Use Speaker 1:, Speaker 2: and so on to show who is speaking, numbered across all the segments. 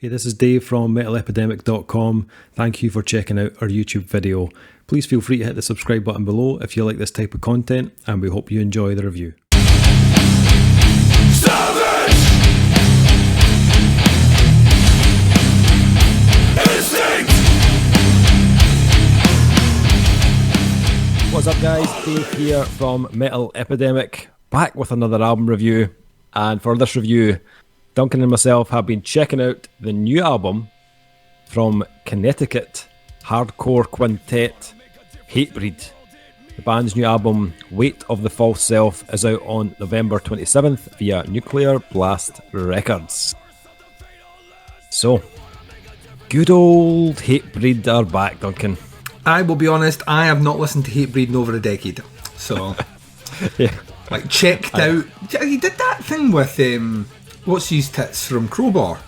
Speaker 1: Hey, this is Dave from metalepidemic.com. Thank you for checking out our YouTube video. Please feel free to hit the subscribe button below if you like this type of content, and we hope you enjoy the review.
Speaker 2: Savage! Instinct!
Speaker 1: What's up guys, Dave here from Metal Epidemic, back with another album review. And for this review, Duncan and myself have been checking out the new album from Connecticut hardcore quintet Hatebreed. The band's new album, Weight of the False Self, is out on November 27th via Nuclear Blast Records. So, good old Hatebreed are back, Duncan.
Speaker 3: I will be honest, I have not listened to Hatebreed in over a decade. So,
Speaker 1: Yeah.
Speaker 3: like, checked out. He did that thing with, what's his tits from Crowbar?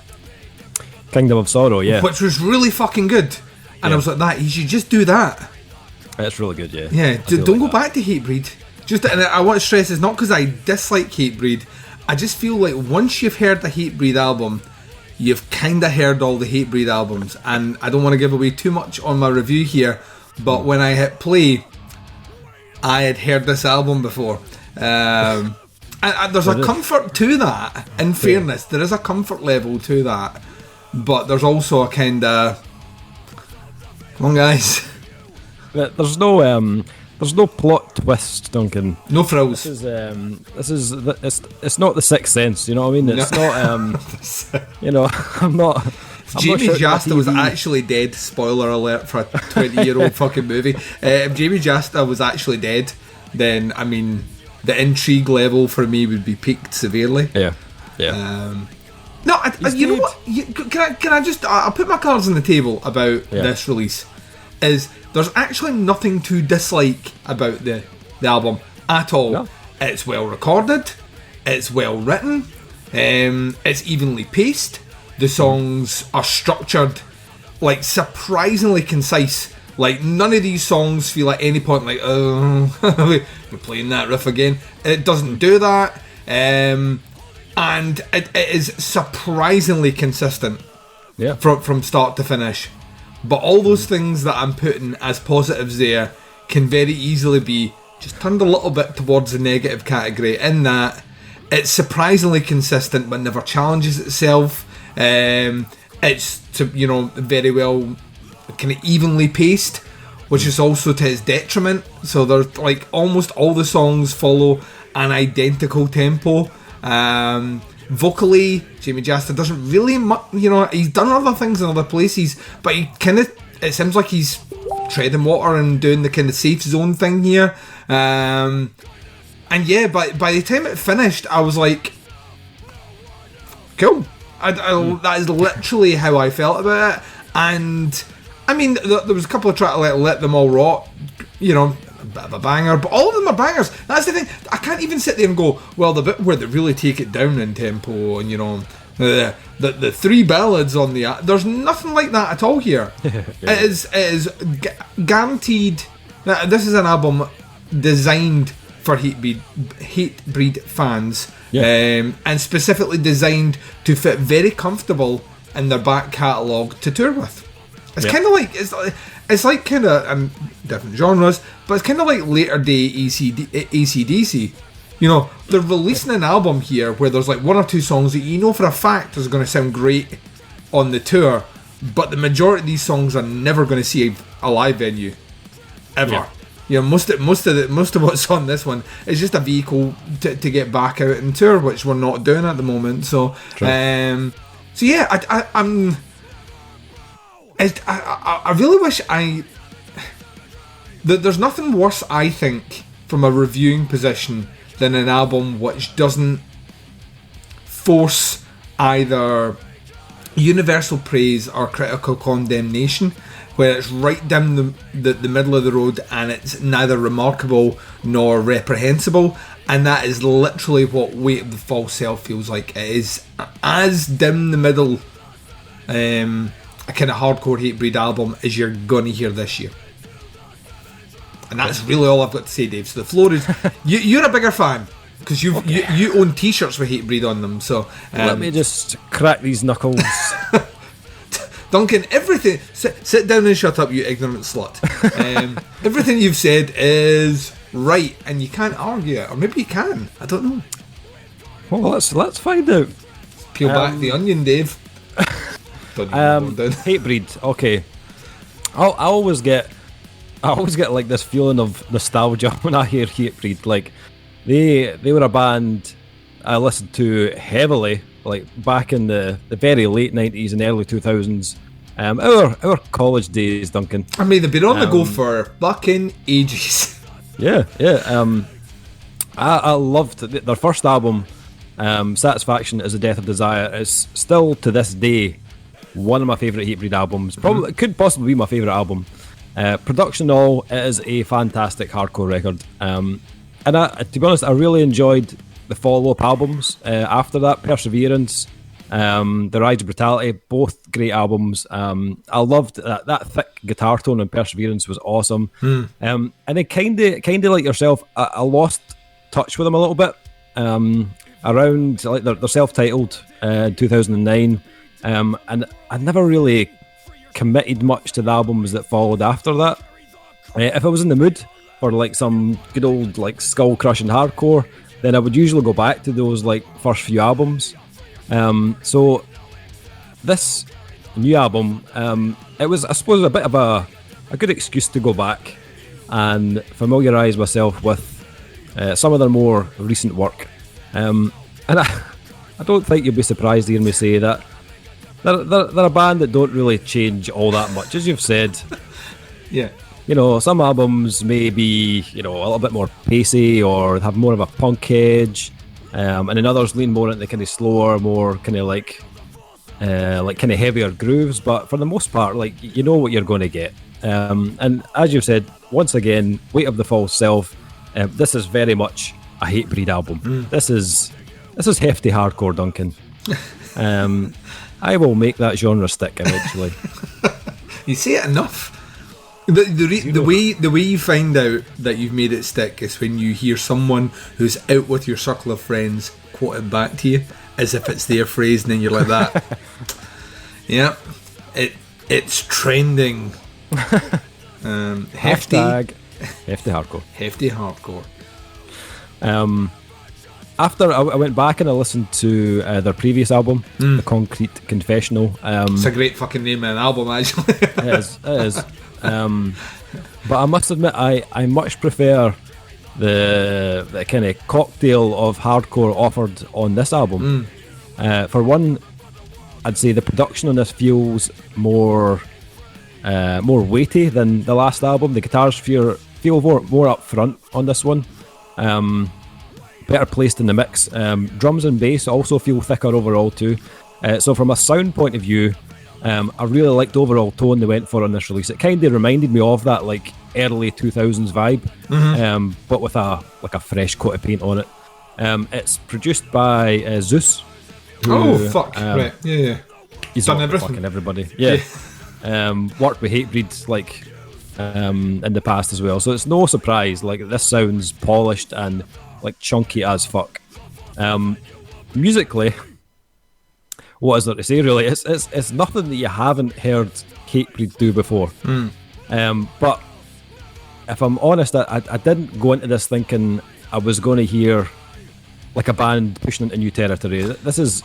Speaker 1: Kingdom of Sorrow, yeah.
Speaker 3: Which was really fucking good. And I was like, that, you should just do that.
Speaker 1: It's really good, yeah.
Speaker 3: Yeah,
Speaker 1: I do
Speaker 3: don't
Speaker 1: like
Speaker 3: go
Speaker 1: that.
Speaker 3: back to Hatebreed. Just, and I want to stress, it's not because I dislike Hatebreed. I just feel like once you've heard the Hatebreed album, you've kind of heard all the Hatebreed albums. And I don't want to give away too much on my review here, but when I hit play, I had heard this album before. And there's a comfort to that. In fairness, there is a comfort level to that, but there's also a kind of, come on guys,
Speaker 1: There's no plot twist, Duncan.
Speaker 3: no frills.
Speaker 1: It's not the Sixth Sense. You know what I mean? It's not. You know, I'm not
Speaker 3: Jamie
Speaker 1: shouting at
Speaker 3: Jasta was
Speaker 1: TV.
Speaker 3: actually dead. Spoiler alert for a 20-year-old fucking movie. If Jamie Jasta was actually dead, then I mean, the intrigue level for me would be peaked severely.
Speaker 1: Yeah.
Speaker 3: No, you know what? Can I just? I'll put my cards on the table about
Speaker 1: Yeah.
Speaker 3: this release. Is there's actually nothing to dislike about the album at all.
Speaker 1: No.
Speaker 3: It's well recorded. It's well written. It's evenly paced. The songs are structured, like, surprisingly concise. Like, none of these songs feel at any point like, oh, we're playing that riff again. It doesn't do that. And it is surprisingly consistent from start to finish. But all those things that I'm putting as positives there can very easily be just turned a little bit towards the negative category, in that it's surprisingly consistent but never challenges itself. It's very well kind of evenly paced, which is also to its detriment. So there's like almost all the songs follow an identical tempo. Vocally, Jamie Jasta doesn't really he's done other things in other places, but it seems like he's treading water and doing the kind of safe zone thing here. And yeah, by the time it finished, I was like, cool. That is literally how I felt about it. And I mean, there was a couple of tracks like Let Them All Rot, a bit of a banger, but all of them are bangers. That's the thing. I can't even sit there and go, well, the bit where they really take it down in tempo, and the three ballads on the there's nothing like that at all here. It is guaranteed. This is an album designed for Hatebreed fans, and specifically designed to fit very comfortable in their back catalogue to tour with. It's kind of like it's like kind of different genres, but it's kind of like later day AC/DC. They're releasing an album here where there's like one or two songs that you know for a fact is going to sound great on the tour, but the majority of these songs are never going to see a live venue ever. Most of what's on this one is just a vehicle to get back out and tour, which we're not doing at the moment. So, I really wish there's nothing worse, I think, from a reviewing position than an album which doesn't force either universal praise or critical condemnation, where it's right down the middle of the road and it's neither remarkable nor reprehensible. And that is literally what Weight of the False Self feels like. It is as dim the middle a kind of hardcore Hatebreed album as you're gonna hear this year. And that's really all I've got to say, Dave. So the floor is you're a bigger fan because you own t-shirts with Hatebreed on them. So
Speaker 1: let me just crack these knuckles.
Speaker 3: Duncan, everything... Sit down and shut up, you ignorant slut. Everything you've said is right, and you can't argue it. Or maybe you can. I don't know.
Speaker 1: Well, let's find out.
Speaker 3: Peel back the onion, Dave.
Speaker 1: Hatebreed. Okay. I always get like this feeling of nostalgia when I hear Hatebreed. Like they were a band I listened to heavily, like back in the very late 90s and early 2000s. Our college days, Duncan.
Speaker 3: I mean, they've been on the go for fucking ages.
Speaker 1: Yeah. I loved their first album. Satisfaction is the Death of Desire is still to this day one of my favourite Hatebreed albums. Probably could possibly be my favourite album. Production and all, it is a fantastic hardcore record. And to be honest, I really enjoyed the follow-up albums after that. Perseverance, The Rise of Brutality, both great albums. I loved that thick guitar tone in Perseverance was awesome. And then kind of like yourself, I lost touch with them a little bit. Around like they're self-titled in 2009, and I never really committed much to the albums that followed after that. If I was in the mood for like some good old like skull crushing hardcore, then I would usually go back to those like first few albums. So this new album, it was, I suppose, a bit of a good excuse to go back and familiarise myself with some of their more recent work. And I don't think you'll be surprised to hear me say that they're a band that don't really change all that much, as you've said.
Speaker 3: Yeah.
Speaker 1: You know, some albums may be, a little bit more pacey or have more of a punk edge, and then others lean more into the kind of slower, more kind of like kind of heavier grooves. But for the most part, like, you know what you're going to get. And as you've said, once again, Weight of the False Self. This is very much a Hatebreed album. This is hefty hardcore, Duncan. I will make that genre stick eventually.
Speaker 3: You say it enough. The way you find out that you've made it stick is when you hear someone who's out with your circle of friends quote it back to you as if it's their phrase, and then you're like that. Yeah, it's trending. Hefty.
Speaker 1: Hefty hardcore.
Speaker 3: Hefty hardcore.
Speaker 1: After I went back and I listened to their previous album, The Concrete Confessional.
Speaker 3: It's a great fucking name of an album, actually.
Speaker 1: It is. But I must admit, I much prefer the kind of cocktail of hardcore offered on this album. For one, I'd say the production on this feels more weighty than the last album. The guitars feel more up front on this one. Better placed in the mix. Drums and bass also feel thicker overall too. So from a sound point of view, I really liked the overall tone they went for on this release. It kind of reminded me of that like early 2000s vibe, but with a fresh coat of paint on it. It's produced by Zeus.
Speaker 3: Right, yeah.
Speaker 1: He's
Speaker 3: done everything.
Speaker 1: Fucking everybody. Yeah. Worked with Hatebreed like in the past as well, so it's no surprise. Like, this sounds polished and like chunky as fuck. Musically, what is there to say really? It's nothing that you haven't heard Hatebreed do before. But if I'm honest, I didn't go into this thinking I was going to hear like a band pushing into new territory. This is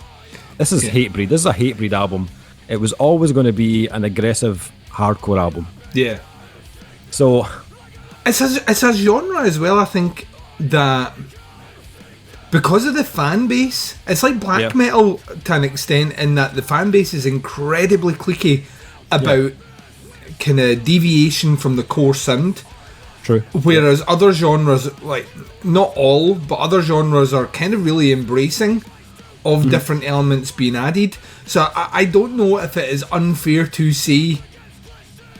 Speaker 1: Hatebreed. This is a Hatebreed album. It was always going to be an aggressive hardcore album. Yeah. So
Speaker 3: it's a genre as well, I think, that because of the fan base, it's like black metal to an extent, in that the fan base is incredibly cliquey about kind of deviation from the core sound.
Speaker 1: True.
Speaker 3: Whereas other genres, like, not all, but other genres are kind of really embracing of different elements being added. So I don't know if it is unfair to say,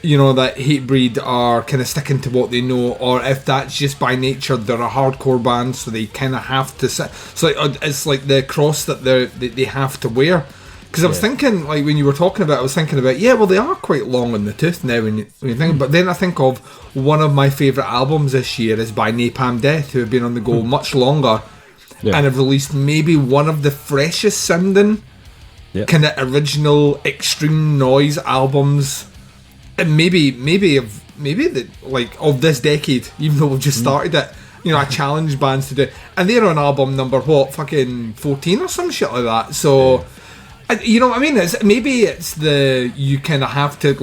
Speaker 3: that Hatebreed are kind of sticking to what they know, or if that's just by nature they're a hardcore band, so they kind of have to sit. So it's like the cross that they have to wear. Because I was thinking, like, when you were talking about it, I was thinking about, they are quite long in the tooth now when you think. But then I think of one of my favourite albums this year is by Napalm Death, who have been on the go much longer and have released maybe one of the freshest sounding kind of original extreme noise albums, and maybe of this decade, even though we've just started it. You know, I challenge bands to do, and they're on album number fucking 14 or some shit like that. So, you know what I mean? It's you kind of have to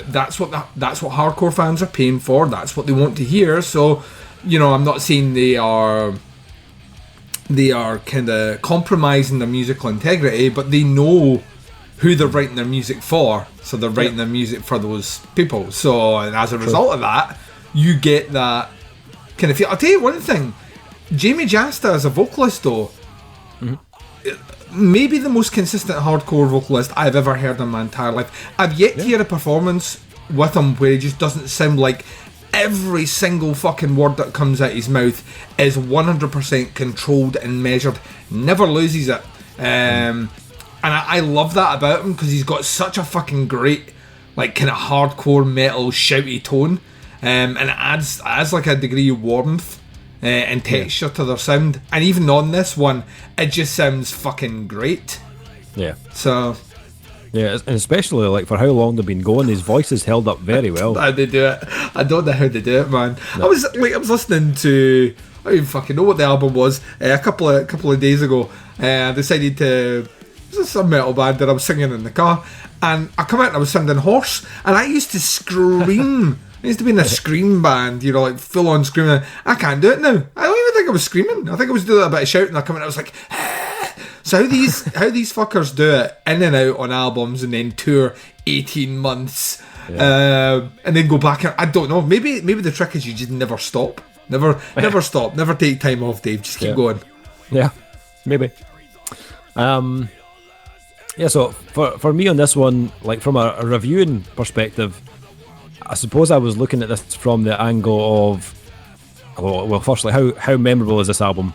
Speaker 3: that's what hardcore fans are paying for. That's what they want to hear. So, you know, I'm not saying they are kind of compromising their musical integrity, but they know who they're writing their music for, so they're writing their music for those people. So, and as a result of that, you get that kind of feel. I'll tell you one thing, Jamie Jasta as a vocalist though, maybe the most consistent hardcore vocalist I've ever heard in my entire life. I've yet to hear a performance with him where he just doesn't sound like every single fucking word that comes out his mouth is 100% controlled and measured, never loses it. And I love that about him, because he's got such a fucking great like kind of hardcore metal shouty tone, and it adds like a degree of warmth and texture to their sound. And even on this one, it just sounds fucking great. Yeah. So
Speaker 1: yeah, and especially like for how long they've been going, his voice is held up very well.
Speaker 3: How they do it, I don't know how they do it, man. No. I was listening to, I don't even fucking know what the album was, a couple of days ago. I decided to, this is some metal band that I was singing in the car, and I come out and I was singing Horse, and I used to scream. I used to be in a scream band, you know, like full on screaming. I can't do it now. I don't even think I was screaming. I think I was doing a bit of shouting. I come out and I was like, so how these fuckers do it in and out on albums and then tour 18 months and then go back. I don't know. Maybe the trick is you just never stop. Never stop. Never take time off, Dave. Just keep going.
Speaker 1: Yeah, maybe. Yeah, so for me on this one, like from a reviewing perspective, I suppose I was looking at this from the angle of, well, firstly, how memorable is this album?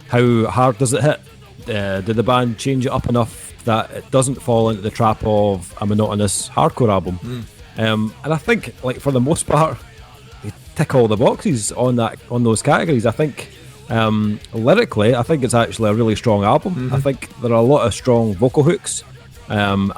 Speaker 1: How hard does it hit? Did the band change it up enough that it doesn't fall into the trap of a monotonous hardcore album? And I think, like, for the most part, they tick all the boxes on those categories. I think lyrically, I think it's actually a really strong album. I think there are a lot of strong vocal hooks, and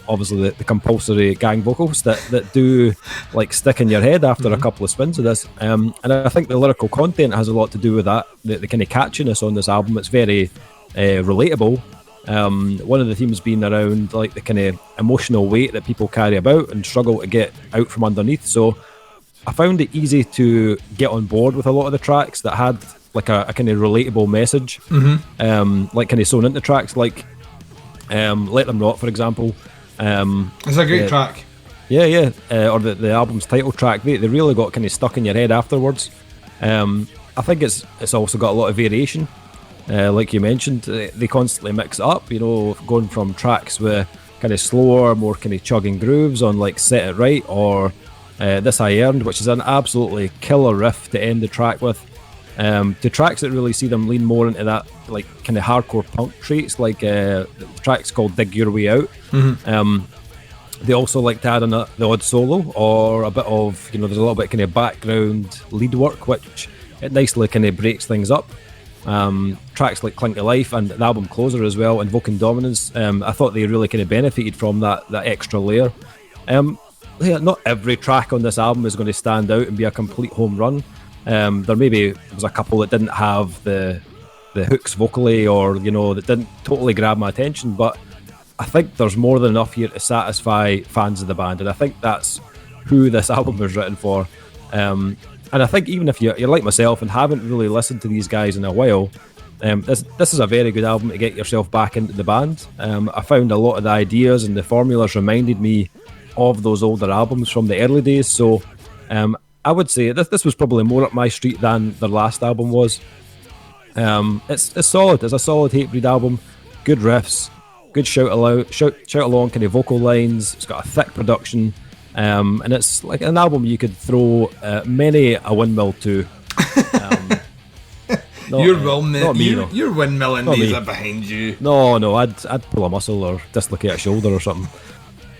Speaker 1: obviously the compulsory gang vocals that do like stick in your head after a couple of spins of this. And I think the lyrical content has a lot to do with that. The kind of catchiness on this album, it's very relatable. One of the themes being around like the kind of emotional weight that people carry about and struggle to get out from underneath. So I found it easy to get on board with a lot of the tracks that had like a kind of relatable message, like kind of sewn into tracks like Let Them Rot, for example.
Speaker 3: It's a great track.
Speaker 1: Yeah. Or the album's title track. They really got kind of stuck in your head afterwards. I think it's also got a lot of variation. Like you mentioned, they constantly mix it up, you know, going from tracks with kind of slower, more kind of chugging grooves on like Set It Right or This I Earned, which is an absolutely killer riff to end the track with, to tracks that really see them lean more into that like kind of hardcore punk traits, like the track's called Dig Your Way Out. They also like to add in the odd solo or a bit of, you know, there's a little bit kind of background lead work, which it nicely kind of breaks things up. Tracks like Cling to Life and the album closer as well, Invoking Dominance, I thought they really kind of benefited from that extra layer. Not every track on this album is going to stand out and be a complete home run. There maybe was a couple that didn't have the hooks vocally, or, you know, that didn't totally grab my attention, but I think there's more than enough here to satisfy fans of the band, and I think that's who this album was written for. And I think even if you're like myself and haven't really listened to these guys in a while, this is a very good album to get yourself back into the band. I found a lot of the ideas and the formulas reminded me of those older albums from the early days, so I would say this was probably more up my street than their last album was. It's solid. It's a solid Hatebreed album. Good riffs, good shout along kind of vocal lines. It's got a thick production. And it's like an album you could throw many a windmill to.
Speaker 3: You're windmilling these are behind you.
Speaker 1: No, I'd pull a muscle or dislocate a shoulder or something.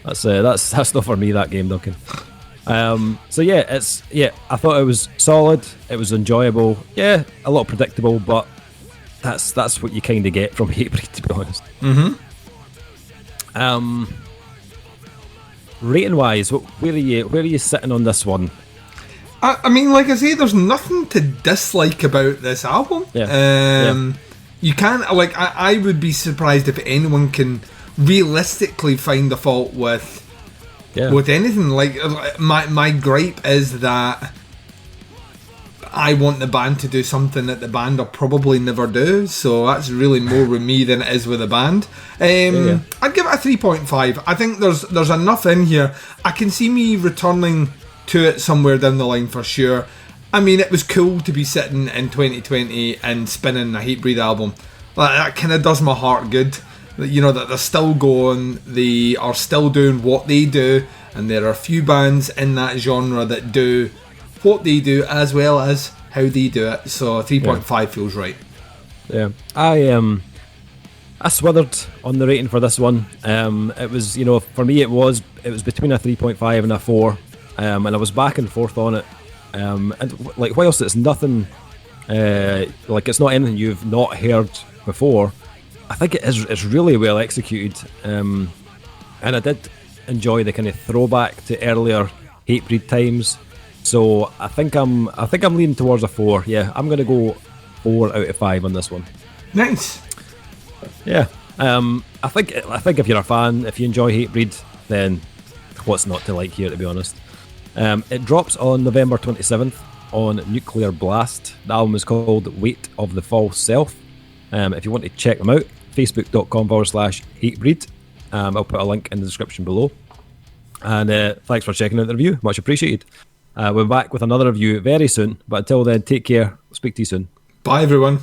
Speaker 1: That's not for me, that game, Duncan. So I thought it was solid. It was enjoyable. Yeah, a lot predictable, but that's what you kind of get from Hatebreed, to be honest. Rating wise, where are you sitting on this one?
Speaker 3: I mean, like I say, there's nothing to dislike about this album. You can't, like, I would be surprised if anyone can realistically find a fault with anything. Like, my gripe is that I want the band to do something that the band will probably never do, so that's really more with me than it is with the band. I'd give it a 3.5. I think there's enough in here. I can see me returning to it somewhere down the line for sure. I mean, it was cool to be sitting in 2020 and spinning a Hatebreed album. Like, that kind of does my heart good. You know, that they're still going, they are still doing what they do, and there are a few bands in that genre that do what they do as well as how they do it. So 3.5 feels right.
Speaker 1: Yeah, I swithered on the rating for this one. It was, you know, for me it was between a 3.5 and a 4, and I was back and forth on it. And like, whilst it's nothing, like it's not anything you've not heard before, I think it's really well executed. And I did enjoy the kind of throwback to earlier Hatebreed times. So I think I'm leaning towards a 4. Yeah, I'm gonna go 4 out of 5 on this one.
Speaker 3: Nice.
Speaker 1: Yeah. I think if you're a fan, if you enjoy Hatebreed, then what's not to like here, to be honest. It drops on November 27th on Nuclear Blast. The album is called Weight of the False Self. If you want to check them out, facebook.com/Hatebreed. I'll put a link in the description below. And thanks for checking out the review. Much appreciated. We're back with another review very soon. But until then, take care. Speak to you soon.
Speaker 3: Bye, everyone.